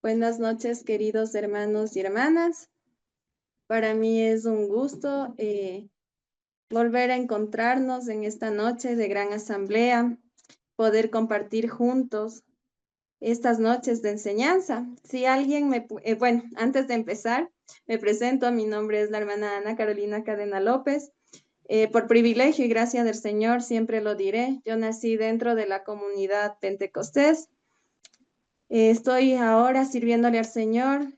Buenas noches, queridos hermanos y hermanas. Para mí es un gusto volver a encontrarnos en esta noche de gran asamblea, poder compartir juntos estas noches de enseñanza. Si alguien bueno, antes de empezar, me presento. Mi nombre es la hermana Ana Carolina Cadena López. Por privilegio y gracia del Señor, siempre lo diré, yo nací dentro de la comunidad pentecostés. Estoy ahora sirviéndole al Señor,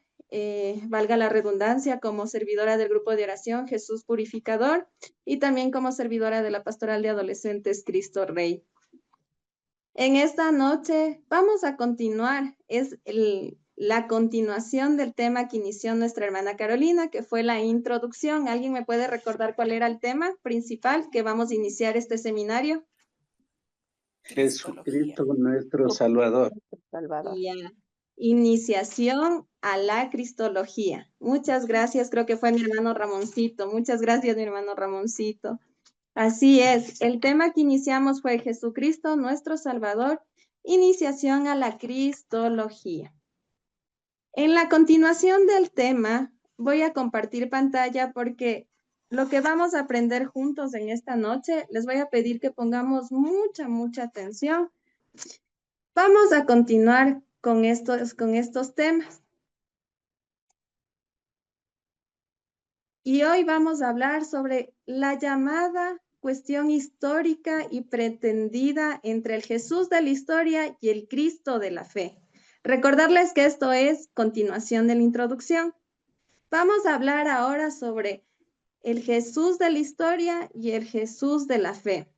valga la redundancia, como servidora del grupo de oración Jesús Purificador y también como servidora de la pastoral de adolescentes Cristo Rey. En esta noche vamos a continuar, la continuación del tema que inició nuestra hermana Carolina, que fue la introducción. ¿Alguien me puede recordar cuál era el tema principal que vamos a iniciar este seminario? Jesucristo nuestro Salvador. Y iniciación a la Cristología. Muchas gracias, creo que fue mi hermano Ramoncito. Muchas gracias, mi hermano Ramoncito. Así es, el tema que iniciamos fue Jesucristo, nuestro Salvador, iniciación a la Cristología. En la continuación del tema, voy a compartir pantalla porque lo que vamos a aprender juntos en esta noche, les voy a pedir que pongamos mucha atención. Vamos a continuar con estos temas. Y hoy vamos a hablar sobre la llamada cuestión histórica y pretendida entre el Jesús de la historia y el Cristo de la fe. Recordarles que esto es continuación de la introducción. Vamos a hablar ahora sobre el Jesús de la historia y el Jesús de la fe.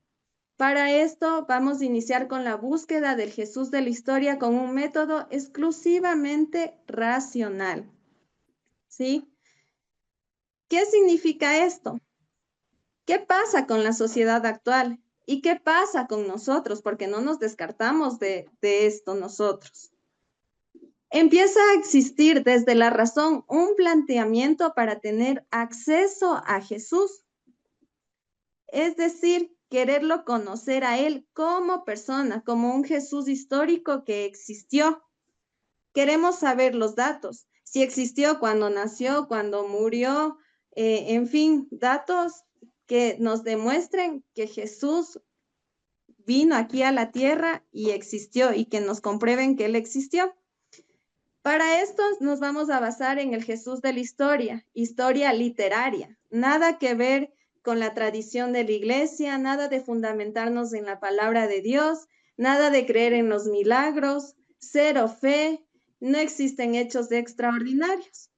Para esto vamos a iniciar con la búsqueda del Jesús de la historia con un método exclusivamente racional. ¿Sí? ¿Qué significa esto? ¿Qué pasa con la sociedad actual? ¿Y qué pasa con nosotros? Porque no nos descartamos de esto nosotros. Empieza a existir desde la razón un planteamiento para tener acceso a Jesús. Es decir, quererlo conocer a Él como persona, como un Jesús histórico que existió. Queremos saber los datos, si existió, cuando nació, cuando murió, en fin, datos que nos demuestren que Jesús vino aquí a la tierra y existió y que nos comprueben que Él existió. Para esto nos vamos a basar en el Jesús de la historia literaria, nada que ver con la tradición de la iglesia, nada de fundamentarnos en la palabra de Dios, nada de creer en los milagros, cero fe, no existen hechos extraordinarios.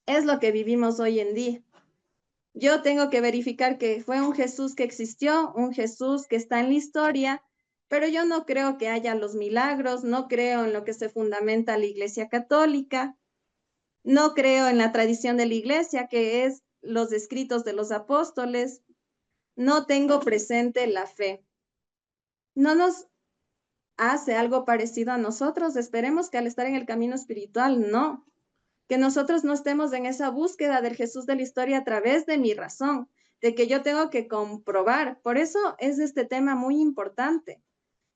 Es lo que vivimos hoy en día. Yo tengo que verificar que fue un Jesús que existió, un Jesús que está en la historia, pero yo no creo que haya los milagros, no creo en lo que se fundamenta la Iglesia Católica, no creo en la tradición de la Iglesia, que es los escritos de los apóstoles, no tengo presente la fe. No nos hace algo parecido a nosotros, esperemos que al estar en el camino espiritual, no. Que nosotros no estemos en esa búsqueda del Jesús de la historia a través de mi razón, de que yo tengo que comprobar. Por eso es este tema muy importante,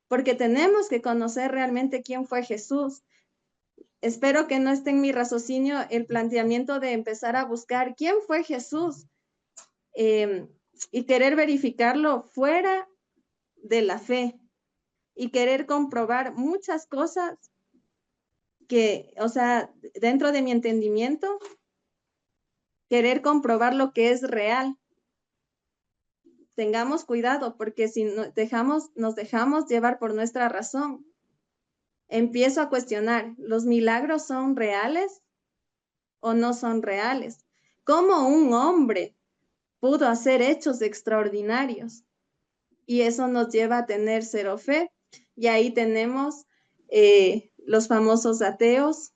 porque tenemos que conocer realmente quién fue Jesús. Espero que no esté en mi raciocinio el planteamiento de empezar a buscar quién fue Jesús y querer verificarlo fuera de la fe y querer comprobar muchas cosas que, o sea, dentro de mi entendimiento, querer comprobar lo que es real. Tengamos cuidado, porque si nos dejamos llevar por nuestra razón, empiezo a cuestionar, ¿los milagros son reales o no son reales? ¿Cómo un hombre pudo hacer hechos extraordinarios? Y eso nos lleva a tener cero fe. Y ahí tenemos los famosos ateos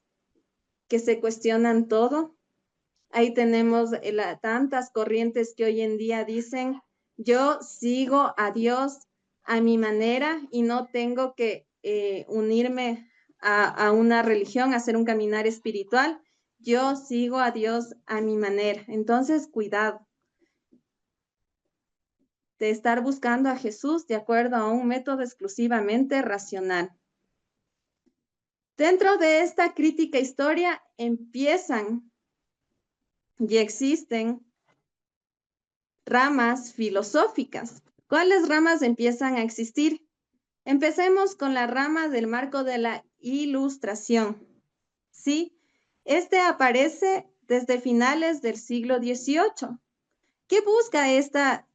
que se cuestionan todo. Ahí tenemos tantas corrientes que hoy en día dicen, yo sigo a Dios a mi manera y no tengo que unirme a una religión, a hacer un caminar espiritual. Yo sigo a Dios a mi manera. Entonces, cuidado de estar buscando a Jesús de acuerdo a un método exclusivamente racional. Dentro de esta crítica historia empiezan y existen ramas filosóficas. ¿Cuáles ramas empiezan a existir? Empecemos con la rama del marco de la Ilustración. ¿Sí? Este aparece desde finales del siglo XVIII. ¿Qué busca esta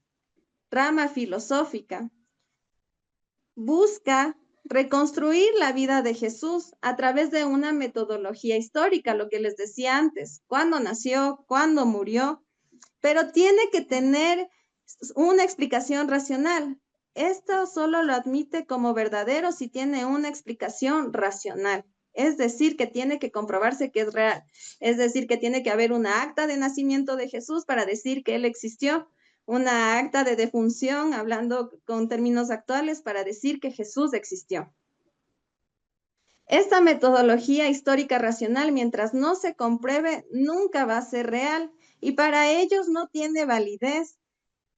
rama filosófica? Busca reconstruir la vida de Jesús a través de una metodología histórica, lo que les decía antes, cuándo nació, cuándo murió, pero tiene que tener una explicación racional. Esto solo lo admite como verdadero si tiene una explicación racional. Es decir, que tiene que comprobarse que es real. Es decir, que tiene que haber una acta de nacimiento de Jesús para decir que él existió, una acta de defunción, hablando con términos actuales, para decir que Jesús existió. Esta metodología histórica racional, mientras no se compruebe, nunca va a ser real y para ellos no tiene validez.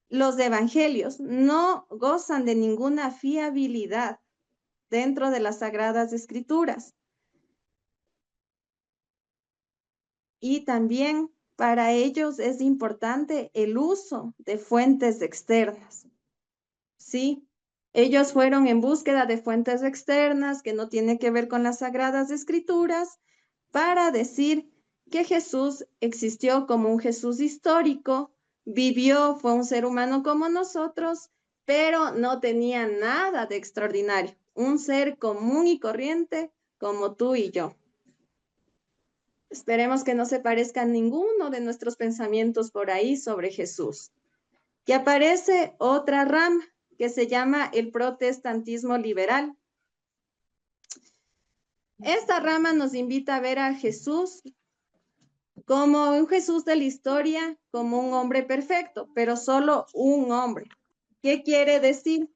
Los evangelios no gozan de ninguna fiabilidad dentro de las Sagradas Escrituras. Y también para ellos es importante el uso de fuentes externas. ¿Sí? Ellos fueron en búsqueda de fuentes externas que no tienen que ver con las Sagradas Escrituras para decir que Jesús existió como un Jesús histórico, vivió, fue un ser humano como nosotros, pero no tenía nada de extraordinario, un ser común y corriente como tú y yo. Esperemos que no se parezca a ninguno de nuestros pensamientos por ahí sobre Jesús. Y aparece otra rama que se llama el protestantismo liberal. Esta rama nos invita a ver a Jesús como un Jesús de la historia, como un hombre perfecto, pero solo un hombre. ¿Qué quiere decir?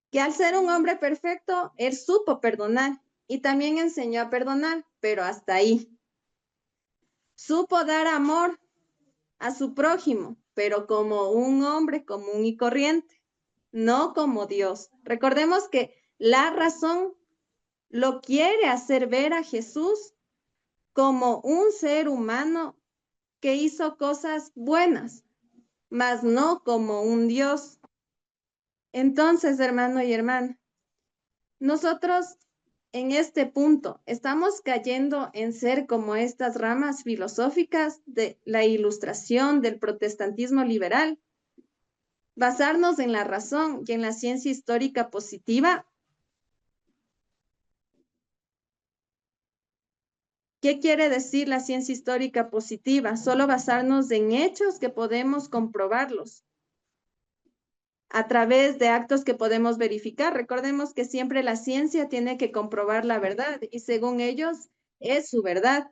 Que al ser un hombre perfecto, él supo perdonar y también enseñó a perdonar, pero hasta ahí. Supo dar amor a su prójimo, pero como un hombre común y corriente, no como Dios. Recordemos que la razón lo quiere hacer ver a Jesús como un ser humano que hizo cosas buenas, mas no como un Dios. Entonces, hermano y hermana, nosotros en este punto estamos cayendo en ser como estas ramas filosóficas de la Ilustración, del protestantismo liberal. Basarnos en la razón y en la ciencia histórica positiva. ¿Qué quiere decir la ciencia histórica positiva? Solo basarnos en hechos que podemos comprobarlos a través de actos que podemos verificar. Recordemos que siempre la ciencia tiene que comprobar la verdad y según ellos es su verdad.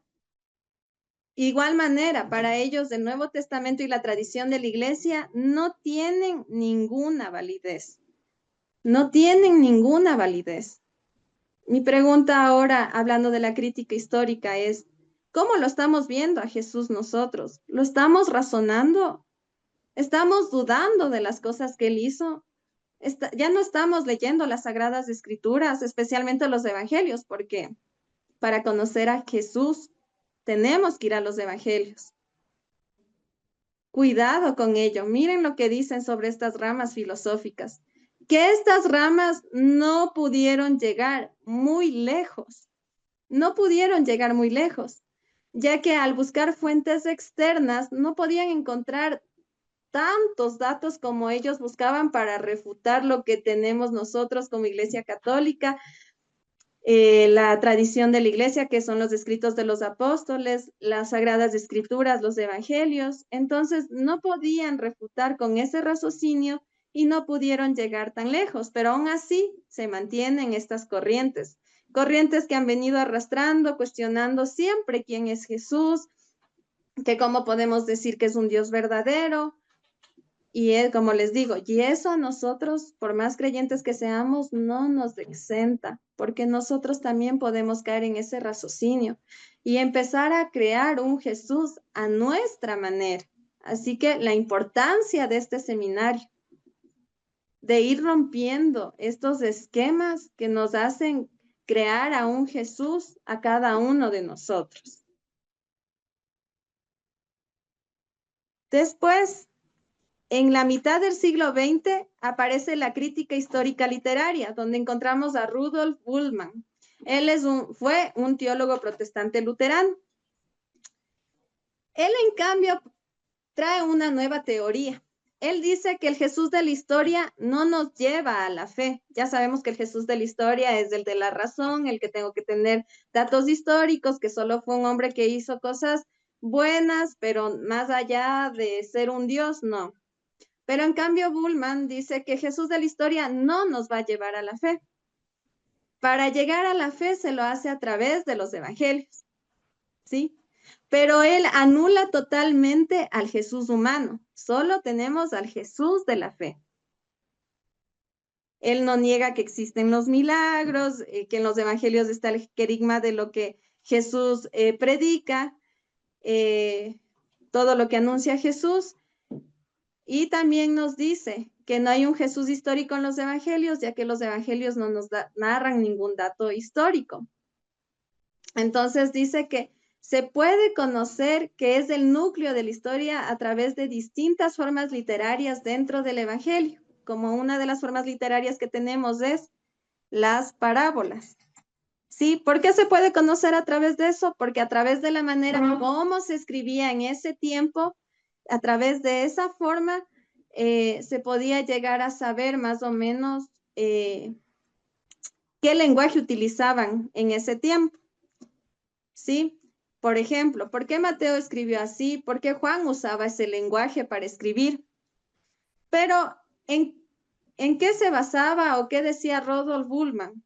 Igual manera, para ellos el Nuevo Testamento y la tradición de la Iglesia no tienen ninguna validez. No tienen ninguna validez. Mi pregunta ahora, hablando de la crítica histórica, es, ¿cómo lo estamos viendo a Jesús nosotros? ¿Lo estamos razonando? ¿Estamos dudando de las cosas que él hizo? Ya no estamos leyendo las Sagradas Escrituras, especialmente los Evangelios, porque para conocer a Jesús tenemos que ir a los Evangelios. Cuidado con ello. Miren lo que dicen sobre estas ramas filosóficas. Que estas ramas no pudieron llegar muy lejos. No pudieron llegar muy lejos, ya que al buscar fuentes externas no podían encontrar tantos datos como ellos buscaban para refutar lo que tenemos nosotros como Iglesia Católica, la tradición de la Iglesia, que son los escritos de los apóstoles, las Sagradas Escrituras, los Evangelios. Entonces, no podían refutar con ese raciocinio y no pudieron llegar tan lejos, pero aún así se mantienen estas corrientes. Corrientes que han venido arrastrando, cuestionando siempre quién es Jesús, que cómo podemos decir que es un Dios verdadero, y como les digo, y eso a nosotros, por más creyentes que seamos, no nos exenta, porque nosotros también podemos caer en ese raciocinio y empezar a crear un Jesús a nuestra manera. Así que la importancia de este seminario, de ir rompiendo estos esquemas que nos hacen crear a un Jesús a cada uno de nosotros. Después, en la mitad del siglo XX, aparece la crítica histórica literaria, donde encontramos a Rudolf Bultmann. Él fue un teólogo protestante luterano. Él, en cambio, trae una nueva teoría. Él dice que el Jesús de la historia no nos lleva a la fe. Ya sabemos que el Jesús de la historia es el de la razón, el que tengo que tener datos históricos, que solo fue un hombre que hizo cosas buenas, pero más allá de ser un Dios, no. Pero en cambio, Bultmann dice que Jesús de la historia no nos va a llevar a la fe. Para llegar a la fe se lo hace a través de los evangelios, ¿sí? Pero él anula totalmente al Jesús humano. Solo tenemos al Jesús de la fe. Él no niega que existen los milagros, que en los evangelios está el querigma de lo que Jesús predica, todo lo que anuncia Jesús. Y también nos dice que no hay un Jesús histórico en los evangelios, ya que los evangelios no nos narran ningún dato histórico. Entonces dice que se puede conocer que es el núcleo de la historia a través de distintas formas literarias dentro del evangelio, como una de las formas literarias que tenemos es las parábolas. ¿Sí? ¿Por qué se puede conocer a través de eso? Porque a través de la manera como se escribía en ese tiempo, a través de esa forma, se podía llegar a saber más o menos qué lenguaje utilizaban en ese tiempo. ¿Sí? Por ejemplo, ¿por qué Mateo escribió así? ¿Por qué Juan usaba ese lenguaje para escribir? Pero, ¿en qué se basaba o qué decía Rudolf Bultmann?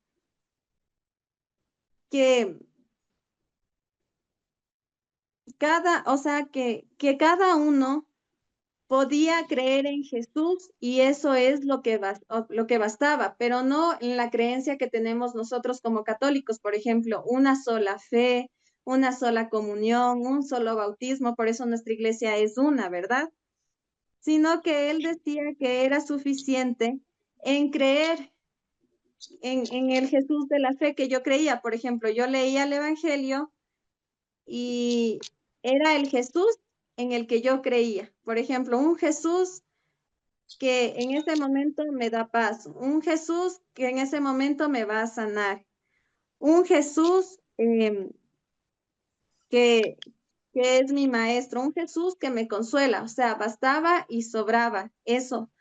Que cada uno podía creer en Jesús y eso es lo que bastaba, pero no en la creencia que tenemos nosotros como católicos, por ejemplo, una sola fe, una sola comunión, un solo bautismo, por eso nuestra iglesia es una, ¿verdad? Sino que él decía que era suficiente en creer en el Jesús de la fe que yo creía. Por ejemplo, yo leía el Evangelio y era el Jesús en el que yo creía. Por ejemplo, un Jesús que en ese momento me da paz, un Jesús que en ese momento me va a sanar, un Jesús que es mi maestro, un Jesús que me consuela, o sea, bastaba y sobraba eso.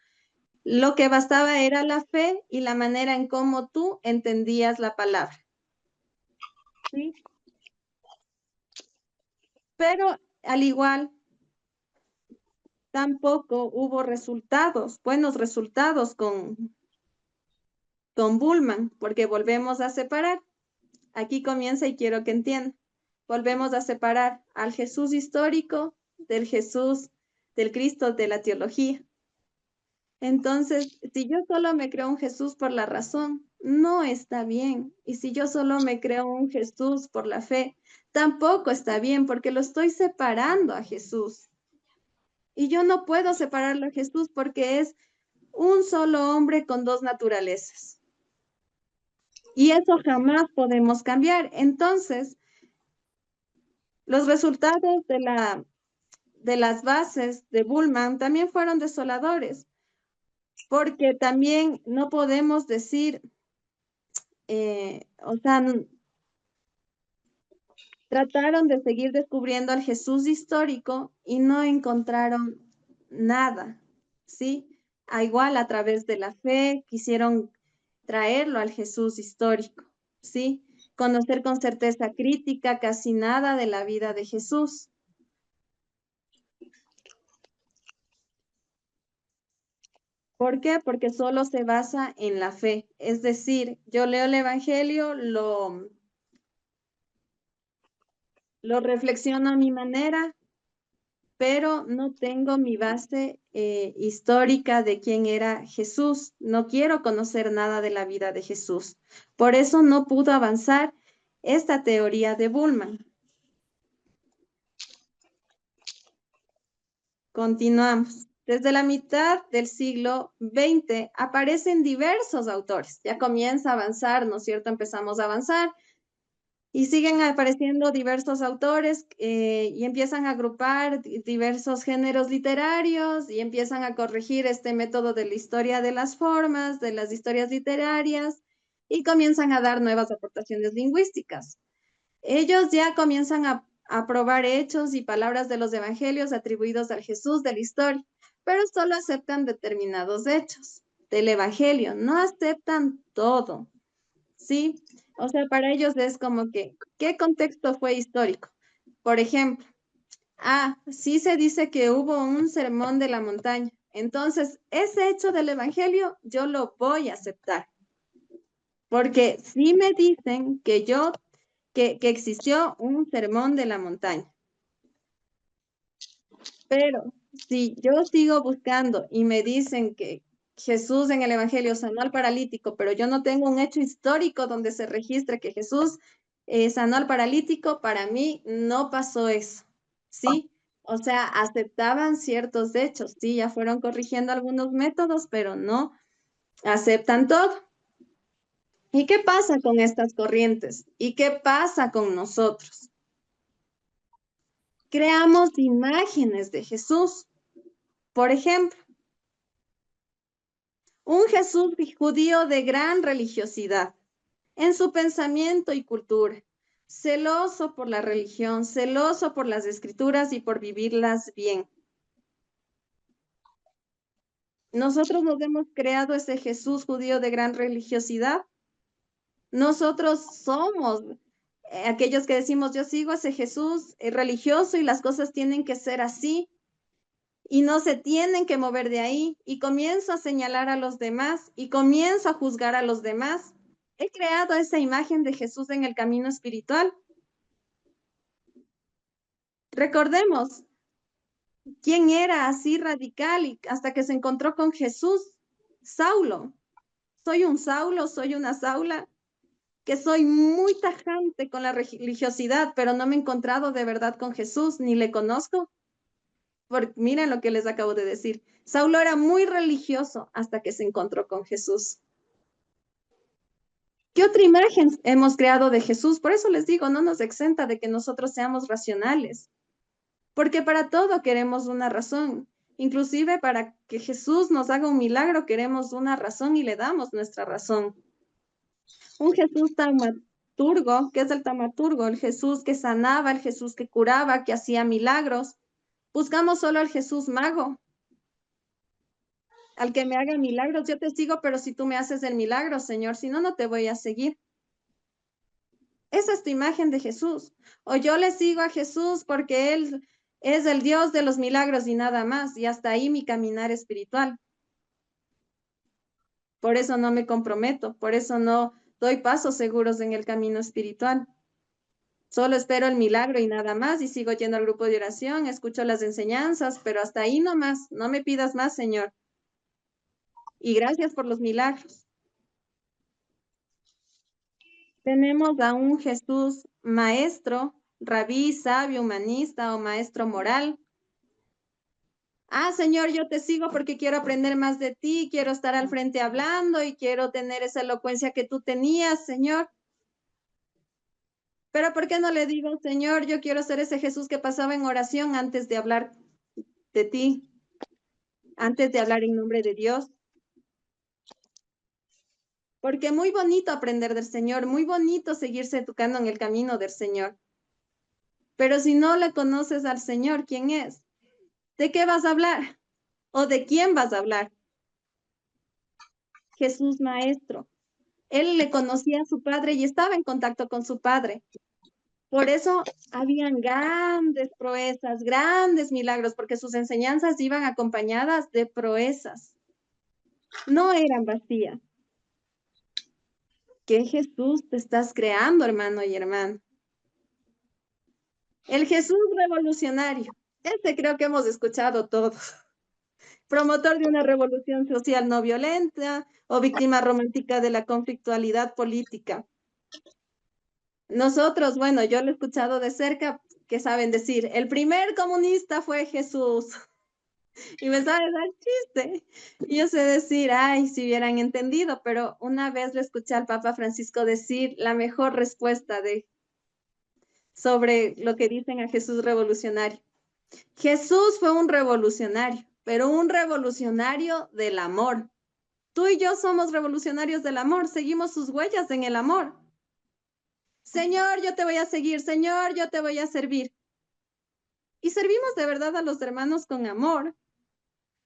Lo que bastaba era la fe y la manera en cómo tú entendías la palabra. ¿Sí? Pero al igual, tampoco hubo buenos resultados con Bultmann, porque volvemos a separar. Aquí comienza y quiero que entiendan. Volvemos a separar al Jesús histórico del Jesús, del Cristo de la teología. Entonces, si yo solo me creo un Jesús por la razón, no está bien. Y si yo solo me creo un Jesús por la fe, tampoco está bien porque lo estoy separando a Jesús. Y yo no puedo separarlo a Jesús porque es un solo hombre con dos naturalezas. Y eso jamás podemos cambiar. Entonces, los resultados de las bases de Bultmann también fueron desoladores, porque también no podemos decir, trataron de seguir descubriendo al Jesús histórico y no encontraron nada, ¿sí? Igual a través de la fe quisieron traerlo al Jesús histórico, ¿sí? Conocer con certeza crítica casi nada de la vida de Jesús. ¿Por qué? Porque solo se basa en la fe. Es decir, yo leo el Evangelio, lo reflexiono a mi manera, pero no tengo mi base histórica de quién era Jesús. No quiero conocer nada de la vida de Jesús. Por eso no pudo avanzar esta teoría de Bultmann. Continuamos. Desde la mitad del siglo XX aparecen diversos autores. Ya comienza a avanzar, ¿no es cierto? Empezamos a avanzar y siguen apareciendo diversos autores y empiezan a agrupar diversos géneros literarios y empiezan a corregir este método de la historia de las formas, de las historias literarias y comienzan a dar nuevas aportaciones lingüísticas. Ellos ya comienzan a probar hechos y palabras de los evangelios atribuidos al Jesús de la historia, pero solo aceptan determinados hechos del evangelio, no aceptan todo, ¿sí? O sea, para ellos es como que, ¿qué contexto fue histórico? Por ejemplo, sí se dice que hubo un sermón de la montaña, entonces ese hecho del evangelio yo lo voy a aceptar, porque sí me dicen que existió un sermón de la montaña. Pero si yo sigo buscando y me dicen que Jesús en el Evangelio sanó al paralítico, pero yo no tengo un hecho histórico donde se registre que Jesús sanó al paralítico, para mí no pasó eso, ¿sí? O sea, aceptaban ciertos hechos, sí, ya fueron corrigiendo algunos métodos, pero no aceptan todo. ¿Y qué pasa con estas corrientes? ¿Y qué pasa con nosotros? Creamos imágenes de Jesús. Por ejemplo, un Jesús judío de gran religiosidad en su pensamiento y cultura, celoso por la religión, celoso por las escrituras y por vivirlas bien. Nosotros nos hemos creado ese Jesús judío de gran religiosidad. Nosotros somos aquellos que decimos, yo sigo a ese Jesús religioso y las cosas tienen que ser así y no se tienen que mover de ahí, y comienzo a señalar a los demás y comienzo a juzgar a los demás. He creado esa imagen de Jesús en el camino espiritual. Recordemos quién era así radical y hasta que se encontró con Jesús. Saulo. Soy un Saulo, soy una Saula, que soy muy tajante con la religiosidad, pero no me he encontrado de verdad con Jesús, ni le conozco. Porque miren lo que les acabo de decir. Saulo era muy religioso hasta que se encontró con Jesús. ¿Qué otra imagen hemos creado de Jesús? Por eso les digo, no nos exenta de que nosotros seamos racionales, porque para todo queremos una razón. Inclusive para que Jesús nos haga un milagro queremos una razón y le damos nuestra razón. Un Jesús taumaturgo, ¿qué es el taumaturgo? El Jesús que sanaba, el Jesús que curaba, que hacía milagros. Buscamos solo al Jesús mago, al que me haga milagros. Yo te sigo, pero si tú me haces el milagro, Señor, si no, no te voy a seguir. Esa es tu imagen de Jesús. O yo le sigo a Jesús porque Él es el Dios de los milagros y nada más. Y hasta ahí mi caminar espiritual. Por eso no me comprometo, por eso no doy pasos seguros en el camino espiritual. Solo espero el milagro y nada más, y sigo yendo al grupo de oración, escucho las enseñanzas, pero hasta ahí nomás, no me pidas más, Señor. Y gracias por los milagros. Tenemos a un Jesús maestro, rabí, sabio, humanista o maestro moral. Señor, yo te sigo porque quiero aprender más de ti, quiero estar al frente hablando y quiero tener esa elocuencia que tú tenías, Señor. Pero ¿por qué no le digo, Señor, yo quiero ser ese Jesús que pasaba en oración antes de hablar de ti, antes de hablar en nombre de Dios? Porque muy bonito aprender del Señor, muy bonito seguirse educando en el camino del Señor. Pero si no le conoces al Señor, ¿quién es? ¿De qué vas a hablar? ¿O de quién vas a hablar? Jesús Maestro. Él le conocía a su padre y estaba en contacto con su padre. Por eso habían grandes proezas, grandes milagros, porque sus enseñanzas iban acompañadas de proezas. No eran vacías. ¿Qué Jesús te estás creando, hermano y hermana? El Jesús revolucionario. Este creo que hemos escuchado todos. Promotor de una revolución social no violenta o víctima romántica de la conflictualidad política. Nosotros, bueno, yo lo he escuchado de cerca, que saben decir, el primer comunista fue Jesús. y me sabe dar chiste. Y yo sé decir, ay, si hubieran entendido, pero una vez le escuché al Papa Francisco decir la mejor respuesta sobre lo que dicen a Jesús revolucionario. Jesús fue un revolucionario, pero un revolucionario del amor. Tú y yo somos revolucionarios del amor, seguimos sus huellas en el amor. Señor, yo te voy a seguir, Señor, yo te voy a servir. Y servimos de verdad a los hermanos con amor.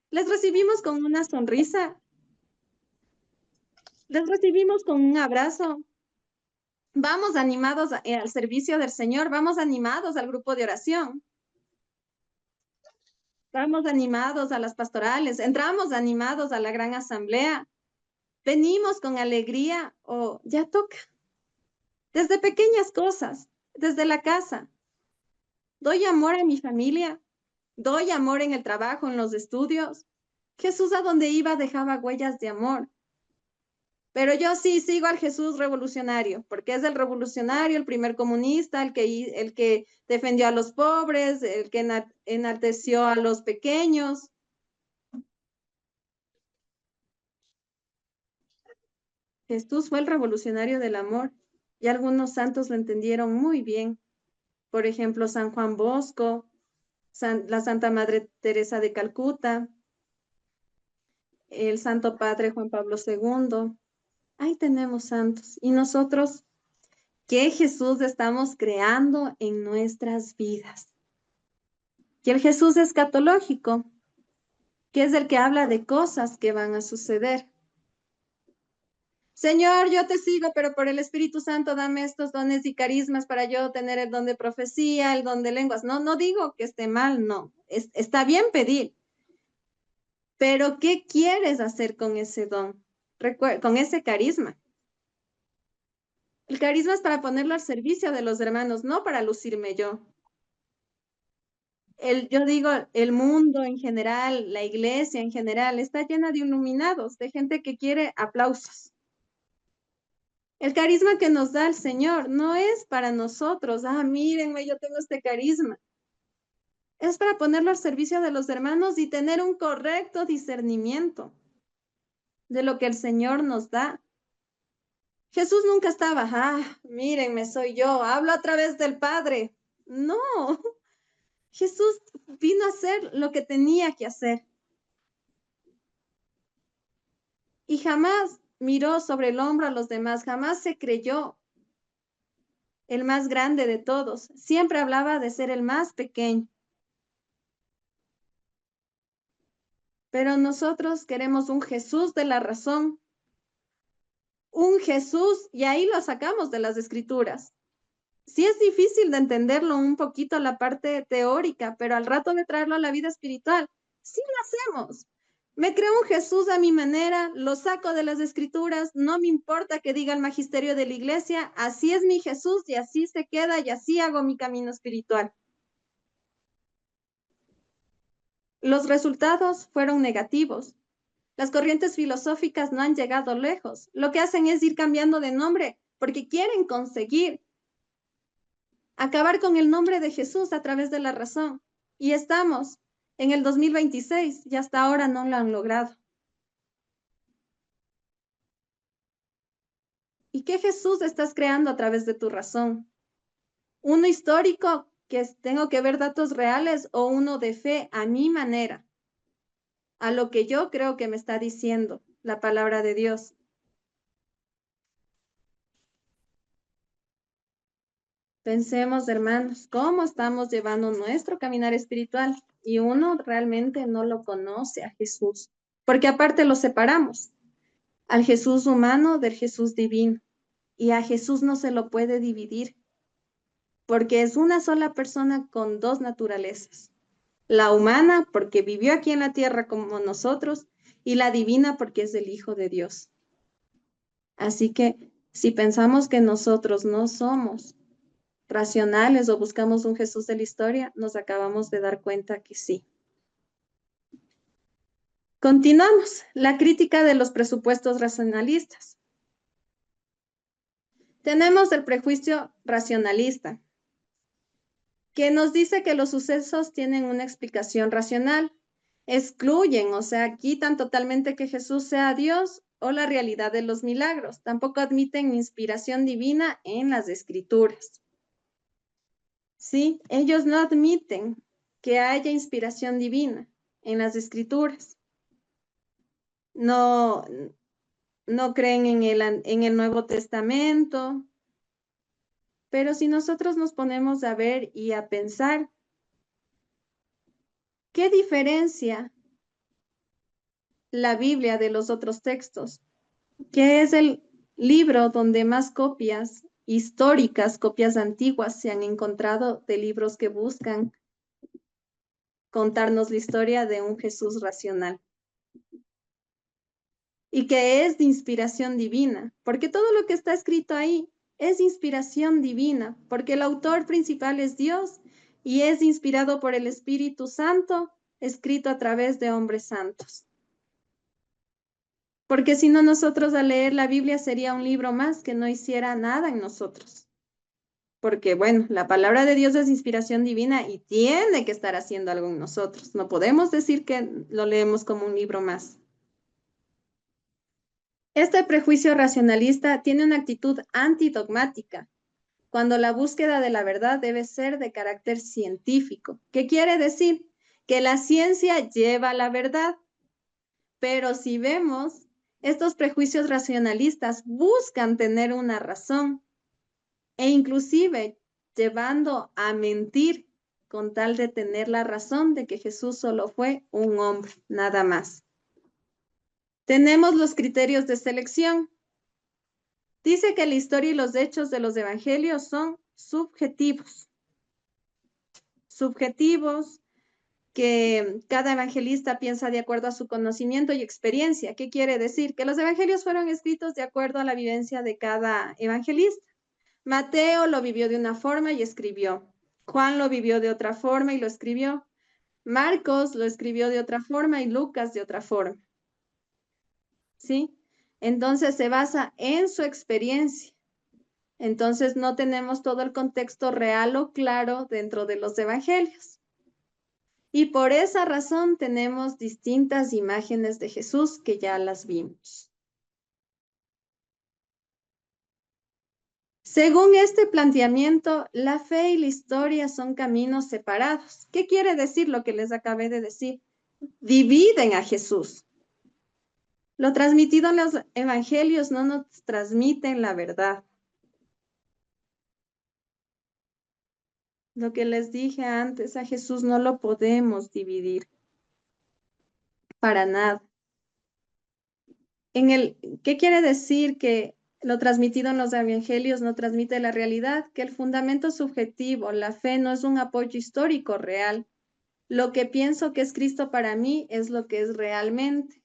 Les recibimos con una sonrisa, les recibimos con un abrazo. Vamos animados al servicio del Señor, vamos animados al grupo de oración. Vamos animados a las pastorales, entramos animados a la gran asamblea. Venimos con alegría o ya toca. Desde pequeñas cosas, desde la casa. Doy amor a mi familia, doy amor en el trabajo, en los estudios. Jesús a donde iba dejaba huellas de amor. Pero yo sí sigo al Jesús revolucionario, porque es el revolucionario, el primer comunista, el que defendió a los pobres, el que enalteció a los pequeños. Jesús fue el revolucionario del amor y algunos santos lo entendieron muy bien. Por ejemplo, San Juan Bosco, la Santa Madre Teresa de Calcuta, el Santo Padre Juan Pablo II. Ahí tenemos santos. Y nosotros, ¿qué Jesús estamos creando en nuestras vidas? Y el Jesús escatológico, que es el que habla de cosas que van a suceder. Señor, yo te sigo, pero por el Espíritu Santo dame estos dones y carismas para yo tener el don de profecía, el don de lenguas. No, no digo que esté mal, no. Está bien pedir. Pero ¿qué quieres hacer con ese don? Con ese carisma. El carisma es para ponerlo al servicio de los hermanos, no para lucirme yo. Yo digo, el mundo en general, la iglesia en general, está llena de iluminados, de gente que quiere aplausos. El carisma que nos da el Señor no es para nosotros. Ah, mírenme, yo tengo este carisma. Es para ponerlo al servicio de los hermanos y tener un correcto discernimiento de lo que el Señor nos da. Jesús nunca estaba, mírenme, soy yo, hablo a través del Padre. No, Jesús vino a hacer lo que tenía que hacer. Y jamás miró sobre el hombro a los demás, jamás se creyó el más grande de todos. Siempre hablaba de ser el más pequeño. Pero nosotros queremos un Jesús de la razón, un Jesús, y ahí lo sacamos de las escrituras. Sí es difícil de entenderlo un poquito la parte teórica, pero al rato de traerlo a la vida espiritual, sí lo hacemos. Me creo un Jesús a mi manera, lo saco de las escrituras, no me importa que diga el magisterio de la iglesia, así es mi Jesús y así se queda y así hago mi camino espiritual. Los resultados fueron negativos. Las corrientes filosóficas no han llegado lejos. Lo que hacen es ir cambiando de nombre porque quieren conseguir acabar con el nombre de Jesús a través de la razón. Y estamos en el 2026 y hasta ahora no lo han logrado. ¿Y qué Jesús estás creando a través de tu razón? ¿Uno histórico que tengo que ver datos reales o uno de fe a mi manera? A lo que yo creo que me está diciendo la palabra de Dios. Pensemos, hermanos, cómo estamos llevando nuestro caminar espiritual y uno realmente no lo conoce a Jesús, porque aparte lo separamos, al Jesús humano del Jesús divino, y a Jesús no se lo puede dividir, porque es una sola persona con dos naturalezas, la humana porque vivió aquí en la tierra como nosotros, y la divina porque es el Hijo de Dios. Así que si pensamos que nosotros no somos racionales o buscamos un Jesús de la historia, nos acabamos de dar cuenta que sí. Continuamos. La crítica de los presupuestos racionalistas. Tenemos el prejuicio racionalista, que nos dice que los sucesos tienen una explicación racional excluyen, o sea, quitan totalmente que Jesús sea Dios o la realidad de los milagros. Tampoco admiten inspiración divina en las escrituras. ¿Sí? Ellos no admiten que haya inspiración divina en las escrituras. No, no creen en el Nuevo Testamento. Pero si nosotros nos ponemos a ver y a pensar, ¿qué diferencia la Biblia de los otros textos? Que es el libro donde más copias históricas, copias antiguas se han encontrado de libros que buscan contarnos la historia de un Jesús racional y que es de inspiración divina, porque todo lo que está escrito ahí es de inspiración divina, porque el autor principal es Dios y es inspirado por el Espíritu Santo, escrito a través de hombres santos. Porque si no, nosotros al leer la Biblia sería un libro más que no hiciera nada en nosotros. Porque, bueno, la palabra de Dios es inspiración divina y tiene que estar haciendo algo en nosotros. No podemos decir que lo leemos como un libro más. Este prejuicio racionalista tiene una actitud antidogmática, cuando la búsqueda de la verdad debe ser de carácter científico. ¿Qué quiere decir? Que la ciencia lleva a la verdad. Pero si vemos, estos prejuicios racionalistas buscan tener una razón e inclusive llevando a mentir con tal de tener la razón de que Jesús solo fue un hombre, nada más. Tenemos los criterios de selección. Dice que la historia y los hechos de los evangelios son subjetivos. Subjetivos, que cada evangelista piensa de acuerdo a su conocimiento y experiencia. ¿Qué quiere decir? Que los evangelios fueron escritos de acuerdo a la vivencia de cada evangelista. Mateo lo vivió de una forma y escribió. Juan lo vivió de otra forma y lo escribió. Marcos lo escribió de otra forma y Lucas de otra forma. ¿Sí? Entonces se basa en su experiencia. Entonces no tenemos todo el contexto real o claro dentro de los evangelios. Y por esa razón tenemos distintas imágenes de Jesús que ya las vimos. Según este planteamiento, la fe y la historia son caminos separados. ¿Qué quiere decir lo que les acabé de decir? Dividen a Jesús. Lo transmitido en los evangelios no nos transmiten la verdad. Lo que les dije antes, a Jesús no lo podemos dividir para nada. ¿Qué quiere decir que lo transmitido en los evangelios no transmite la realidad? Que el fundamento subjetivo, la fe, no es un apoyo histórico real. Lo que pienso que es Cristo para mí es lo que es realmente.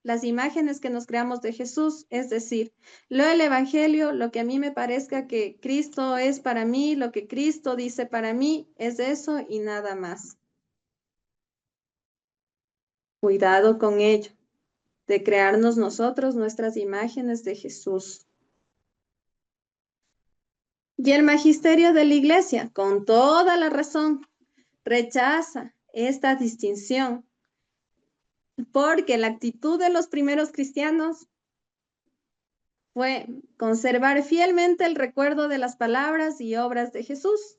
Las imágenes que nos creamos de Jesús, es decir, leo el evangelio, lo que a mí me parezca que Cristo es para mí, lo que Cristo dice para mí, es eso y nada más. Cuidado con ello, de crearnos nosotros nuestras imágenes de Jesús. Y el magisterio de la iglesia, con toda la razón, rechaza esta distinción, porque la actitud de los primeros cristianos fue conservar fielmente el recuerdo de las palabras y obras de Jesús.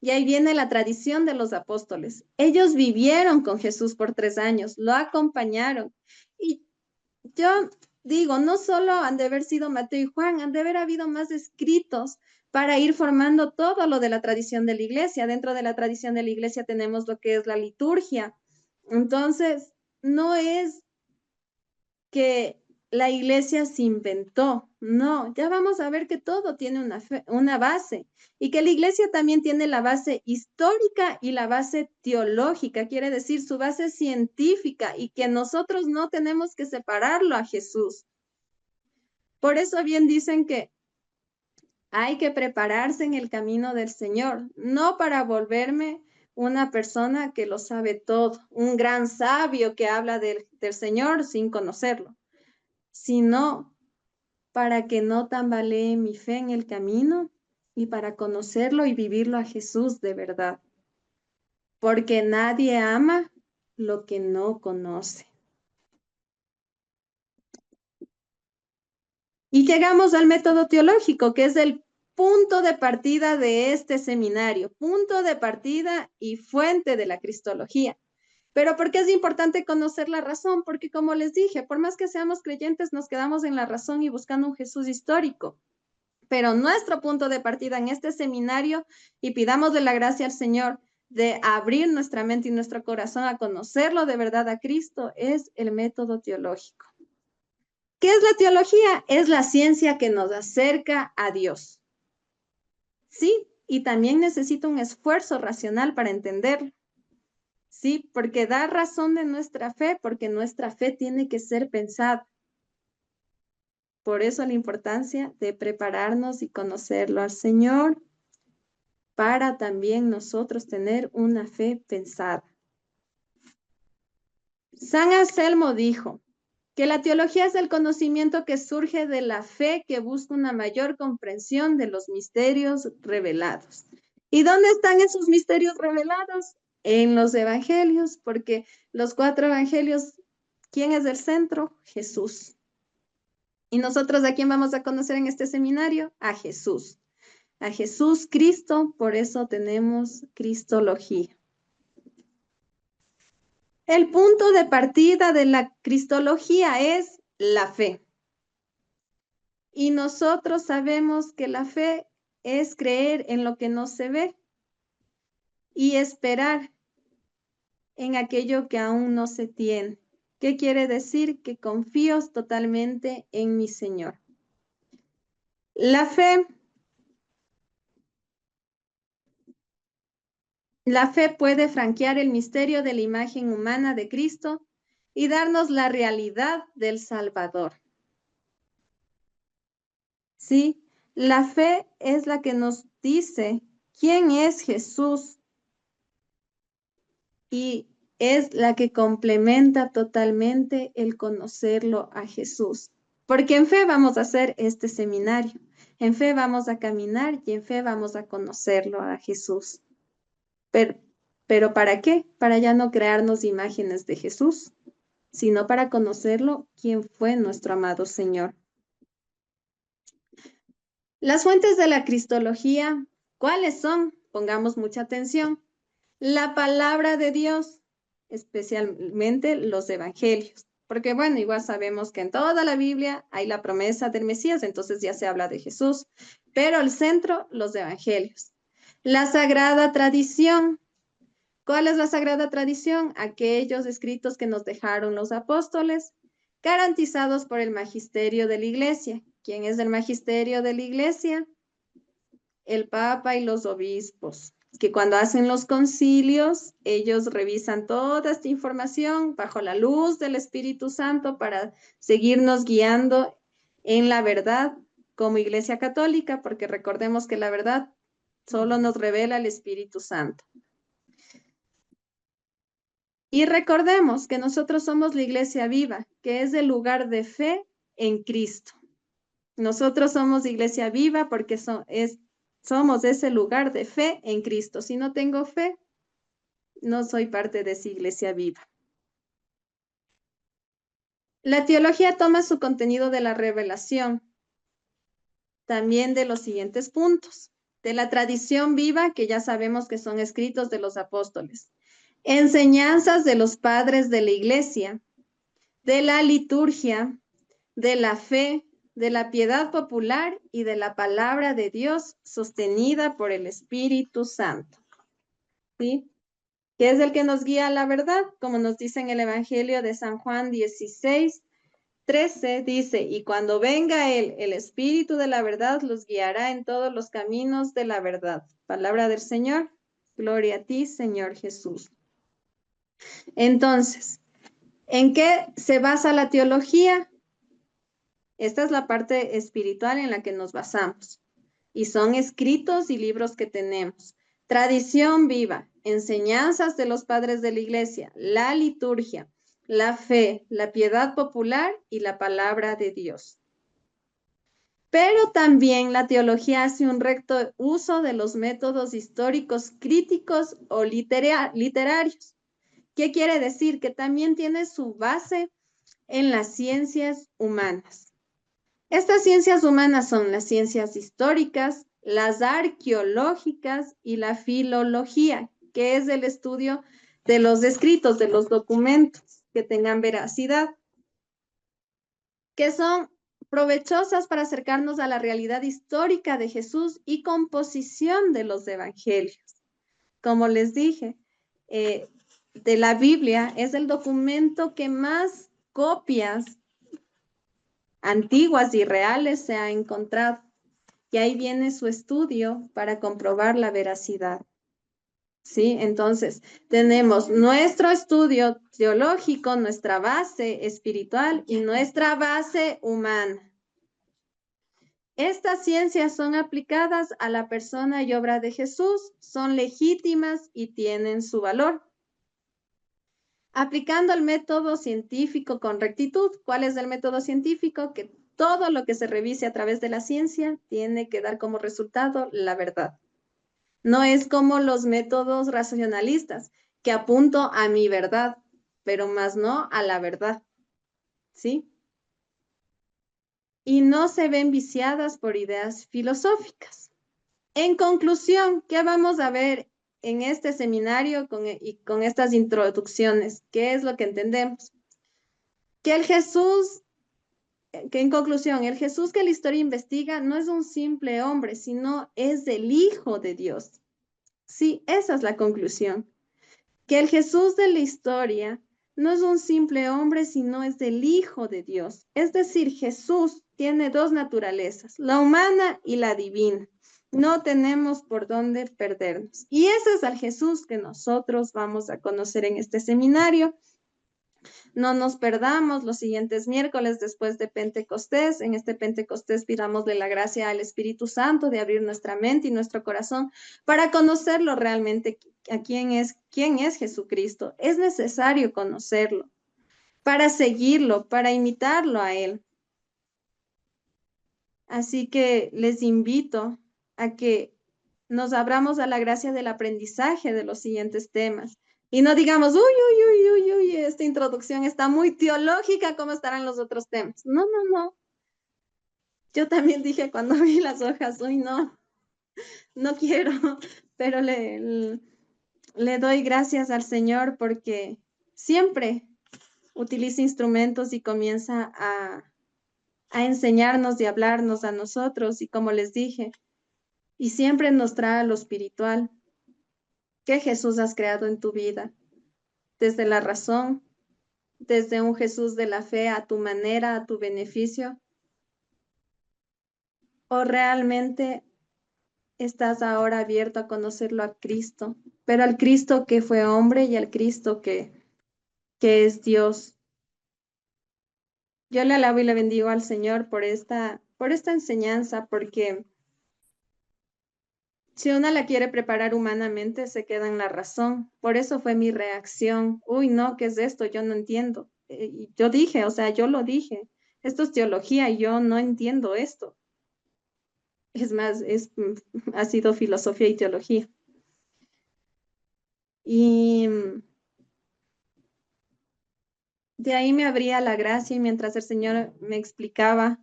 Y ahí viene la tradición de los apóstoles. Ellos vivieron con Jesús por 3 años, lo acompañaron. Y yo digo, no solo han de haber sido Mateo y Juan, han de haber habido más escritos para ir formando todo lo de la tradición de la iglesia. Dentro de la tradición de la iglesia tenemos lo que es la liturgia. Entonces, no es que la iglesia se inventó, no, ya vamos a ver que todo tiene una base y que la iglesia también tiene la base histórica y la base teológica, quiere decir su base científica y que nosotros no tenemos que separarlo a Jesús. Por eso bien dicen que hay que prepararse en el camino del Señor, no para volverme una persona que lo sabe todo, un gran sabio que habla del Señor sin conocerlo, sino para que no tambalee mi fe en el camino y para conocerlo y vivirlo a Jesús de verdad. Porque nadie ama lo que no conoce. Y llegamos al método teológico, que es el punto de partida de este seminario, punto de partida y fuente de la cristología. Pero ¿por qué es importante conocer la razón? Porque como les dije, por más que seamos creyentes, nos quedamos en la razón y buscando un Jesús histórico. Pero nuestro punto de partida en este seminario, y pidamos de la gracia al Señor de abrir nuestra mente y nuestro corazón a conocerlo de verdad a Cristo, es el método teológico. ¿Qué es la teología? Es la ciencia que nos acerca a Dios. Sí, y también necesita un esfuerzo racional para entenderlo. Sí, porque da razón de nuestra fe, porque nuestra fe tiene que ser pensada. Por eso la importancia de prepararnos y conocerlo al Señor para también nosotros tener una fe pensada. San Anselmo dijo que la teología es el conocimiento que surge de la fe que busca una mayor comprensión de los misterios revelados. ¿Y dónde están esos misterios revelados? En los evangelios, porque los 4 evangelios, ¿quién es el centro? Jesús. ¿Y nosotros a quién vamos a conocer en este seminario? A Jesús. A Jesús Cristo, por eso tenemos cristología. El punto de partida de la cristología es la fe. Y nosotros sabemos que la fe es creer en lo que no se ve y esperar en aquello que aún no se tiene. ¿Qué quiere decir? Que confío totalmente en mi Señor. La fe puede franquear el misterio de la imagen humana de Cristo y darnos la realidad del Salvador. ¿Sí? La fe es la que nos dice quién es Jesús y es la que complementa totalmente el conocerlo a Jesús. Porque en fe vamos a hacer este seminario, en fe vamos a caminar y en fe vamos a conocerlo a Jesús. Pero ¿para qué? Para ya no crearnos imágenes de Jesús, sino para conocerlo, quién fue nuestro amado Señor. Las fuentes de la cristología, ¿cuáles son? Pongamos mucha atención. La palabra de Dios, especialmente los evangelios. Porque bueno, igual sabemos que en toda la Biblia hay la promesa del Mesías, entonces ya se habla de Jesús. Pero el centro, los evangelios. La sagrada tradición. ¿Cuál es la sagrada tradición? Aquellos escritos que nos dejaron los apóstoles, garantizados por el magisterio de la iglesia. ¿Quién es el magisterio de la iglesia? El Papa y los obispos, que cuando hacen los concilios, ellos revisan toda esta información bajo la luz del Espíritu Santo para seguirnos guiando en la verdad como Iglesia Católica, porque recordemos que la verdad solo nos revela el Espíritu Santo. Y recordemos que nosotros somos la iglesia viva, que es el lugar de fe en Cristo. Nosotros somos iglesia viva porque somos ese lugar de fe en Cristo. Si no tengo fe, no soy parte de esa iglesia viva. La teología toma su contenido de la revelación, también de los siguientes puntos. De la tradición viva, que ya sabemos que son escritos de los apóstoles. Enseñanzas de los padres de la iglesia, de la liturgia, de la fe, de la piedad popular y de la palabra de Dios sostenida por el Espíritu Santo. ¿Sí? Que es el que nos guía a la verdad, como nos dice en el Evangelio de San Juan 16:13, dice, y cuando venga Él, el Espíritu de la verdad, los guiará en todos los caminos de la verdad. Palabra del Señor, gloria a ti, Señor Jesús. Entonces, ¿en qué se basa la teología? Esta es la parte espiritual en la que nos basamos. Y son escritos y libros que tenemos. Tradición viva, enseñanzas de los padres de la iglesia, la liturgia, la fe, la piedad popular y la palabra de Dios. Pero también la teología hace un recto uso de los métodos históricos críticos o literarios, ¿Qué quiere decir? Que también tiene su base en las ciencias humanas. Estas ciencias humanas son las ciencias históricas, las arqueológicas y la filología, que es el estudio de los escritos, de los documentos que tengan veracidad, que son provechosas para acercarnos a la realidad histórica de Jesús y composición de los evangelios. Como les dije, de la Biblia es el documento que más copias antiguas y reales se ha encontrado. Y ahí viene su estudio para comprobar la veracidad. ¿Sí? Entonces, tenemos nuestro estudio teológico, nuestra base espiritual y nuestra base humana. Estas ciencias son aplicadas a la persona y obra de Jesús, son legítimas y tienen su valor. Aplicando el método científico con rectitud. ¿Cuál es el método científico? Que todo lo que se revise a través de la ciencia tiene que dar como resultado la verdad. No es como los métodos racionalistas, que apunto a mi verdad, pero más no a la verdad. ¿Sí? Y no se ven viciadas por ideas filosóficas. En conclusión, ¿qué vamos a ver en este seminario y con estas introducciones? ¿Qué es lo que entendemos? Que en conclusión, el Jesús que la historia investiga no es un simple hombre, sino es el Hijo de Dios. Sí, esa es la conclusión. Que el Jesús de la historia no es un simple hombre, sino es el Hijo de Dios. Es decir, Jesús tiene dos naturalezas, la humana y la divina. No tenemos por dónde perdernos. Y ese es el Jesús que nosotros vamos a conocer en este seminario. No nos perdamos los siguientes miércoles después de Pentecostés. En este Pentecostés pidámosle la gracia al Espíritu Santo de abrir nuestra mente y nuestro corazón para conocerlo realmente, a quién es Jesucristo. Es necesario conocerlo para seguirlo, para imitarlo a Él. Así que les invito a que nos abramos a la gracia del aprendizaje de los siguientes temas. Y no digamos, uy, esta introducción está muy teológica, ¿cómo estarán los otros temas? No, no, no. Yo también dije cuando vi las hojas, uy, no, no quiero, pero le doy gracias al Señor porque siempre utiliza instrumentos y comienza a enseñarnos y hablarnos a nosotros. Y como les dije, y siempre nos trae lo espiritual. ¿Qué Jesús has creado en tu vida? Desde la razón, desde un Jesús de la fe a tu manera, a tu beneficio, o realmente estás ahora abierto a conocerlo a Cristo, pero al Cristo que fue hombre y al Cristo que es Dios. Yo le alabo y le bendigo al Señor por esta enseñanza, porque si una la quiere preparar humanamente, se queda en la razón. Por eso fue mi reacción. Uy, no, ¿qué es esto? Yo no entiendo. Yo dije, o sea, yo lo dije. Esto es teología, yo no entiendo esto. Es más, ha sido filosofía y teología. Y de ahí me abría la gracia y mientras el Señor me explicaba,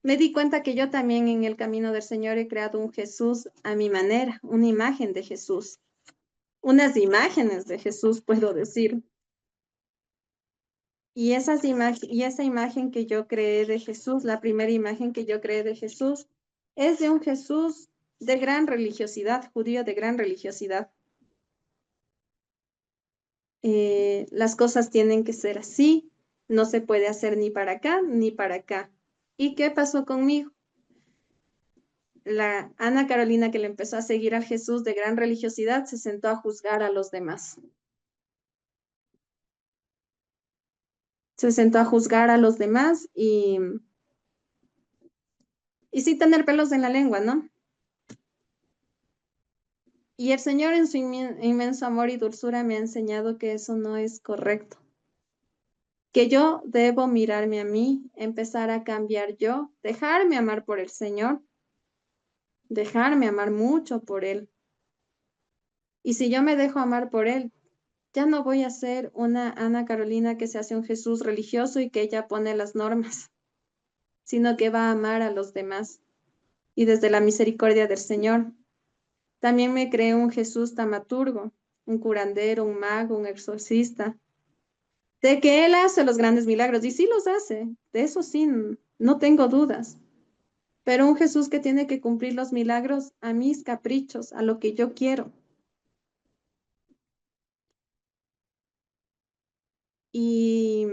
me di cuenta que yo también en el camino del Señor he creado un Jesús a mi manera, una imagen de Jesús. Unas imágenes de Jesús, puedo decir. Y esa imagen que yo creé de Jesús, la primera imagen que yo creé de Jesús, es de un Jesús de gran religiosidad, judío de gran religiosidad. Las cosas tienen que ser así, no se puede hacer ni para acá ni para acá. ¿Y qué pasó conmigo? La Ana Carolina, que le empezó a seguir al Jesús de gran religiosidad, se sentó a juzgar a los demás. Se sentó a juzgar a los demás y sin tener pelos en la lengua, ¿no? Y el Señor en su inmenso amor y dulzura me ha enseñado que eso no es correcto. Que yo debo mirarme a mí, empezar a cambiar yo, dejarme amar por el Señor, dejarme amar mucho por Él. Y si yo me dejo amar por Él, Ya no voy a ser una Ana Carolina que se hace un Jesús religioso y que ella pone las normas, sino que va a amar a los demás y desde la misericordia del Señor. También me creé un Jesús tamaturgo, un curandero, un mago, un exorcista, de que Él hace los grandes milagros, y sí los hace, de eso sí, no tengo dudas, pero un Jesús que tiene que cumplir los milagros a mis caprichos, a lo que yo quiero. Y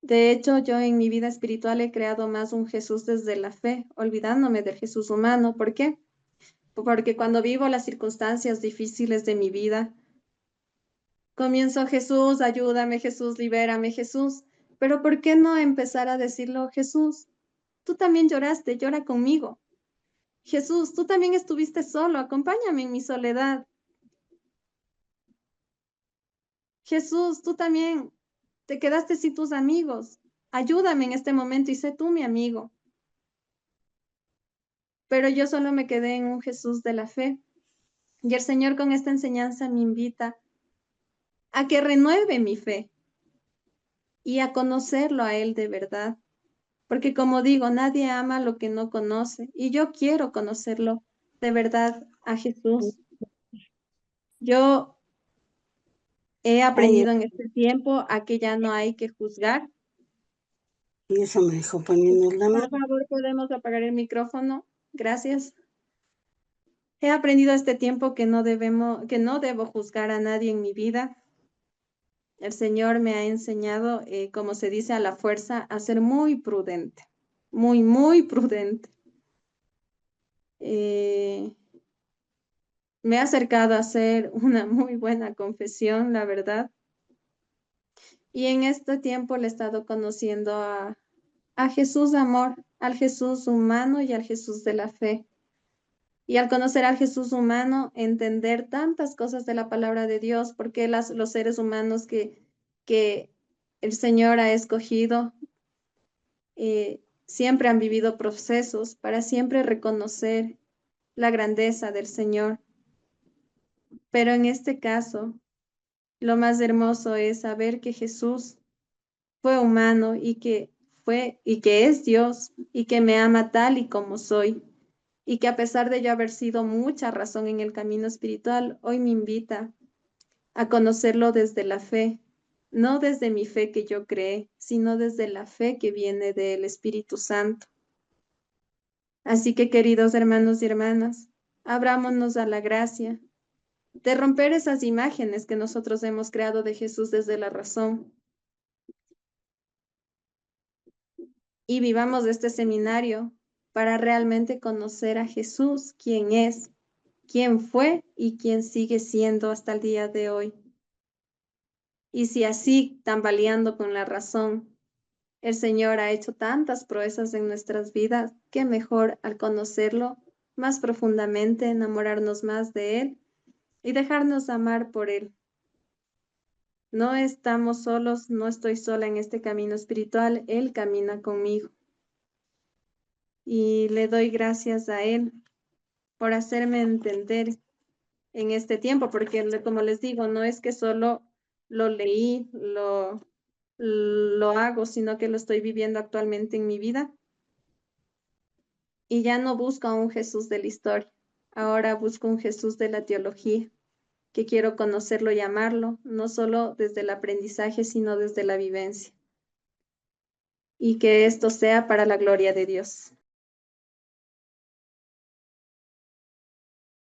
de hecho, yo en mi vida espiritual he creado más un Jesús desde la fe, olvidándome del Jesús humano. ¿Por qué? Porque cuando vivo las circunstancias difíciles de mi vida, comienzo, Jesús, ayúdame, Jesús, libérame, Jesús. Pero ¿por qué no empezar a decirlo, Jesús? Tú también lloraste, llora conmigo. Jesús, tú también estuviste solo, acompáñame en mi soledad. Jesús, tú también te quedaste sin tus amigos. Ayúdame en este momento y sé tú mi amigo. Pero yo solo me quedé en un Jesús de la fe. Y el Señor con esta enseñanza me invita a que renueve mi fe y a conocerlo a Él de verdad. Porque como digo, nadie ama lo que no conoce y yo quiero conocerlo de verdad a Jesús. Yo he Ay, aprendido en este tiempo a que ya no hay que juzgar. y eso me dejó poniendo la Por mano. favor, podemos apagar el micrófono. Gracias. He aprendido este tiempo que no debo juzgar a nadie en mi vida. El Señor me ha enseñado, como se dice, a la fuerza, a ser muy prudente, muy, muy prudente. Me ha acercado a hacer una muy buena confesión, la verdad. Y en este tiempo le he estado conociendo a Jesús de amor, al Jesús humano y al Jesús de la fe. Y al conocer al Jesús humano, entender tantas cosas de la palabra de Dios, porque los seres humanos que el Señor ha escogido siempre han vivido procesos para siempre reconocer la grandeza del Señor. Pero en este caso, lo más hermoso es saber que Jesús fue humano y que es Dios y que me ama tal y como soy. Y que a pesar de yo haber sido mucha razón en el camino espiritual, hoy me invita a conocerlo desde la fe, no desde mi fe que yo creé, sino desde la fe que viene del Espíritu Santo. Así que, queridos hermanos y hermanas, abrámonos a la gracia de romper esas imágenes que nosotros hemos creado de Jesús desde la razón y vivamos este seminario para realmente conocer a Jesús, quién es, quién fue y quién sigue siendo hasta el día de hoy. Y si así, tambaleando con la razón, el Señor ha hecho tantas proezas en nuestras vidas, qué mejor al conocerlo más profundamente, enamorarnos más de Él y dejarnos amar por Él. No estamos solos, no estoy sola en este camino espiritual, Él camina conmigo. Y le doy gracias a Él por hacerme entender en este tiempo, porque como les digo, no es que solo lo leí, lo hago, sino que lo estoy viviendo actualmente en mi vida. Y ya no busco a un Jesús de la historia, ahora busco un Jesús de la teología, que quiero conocerlo y amarlo, no solo desde el aprendizaje, sino desde la vivencia. Y que esto sea para la gloria de Dios.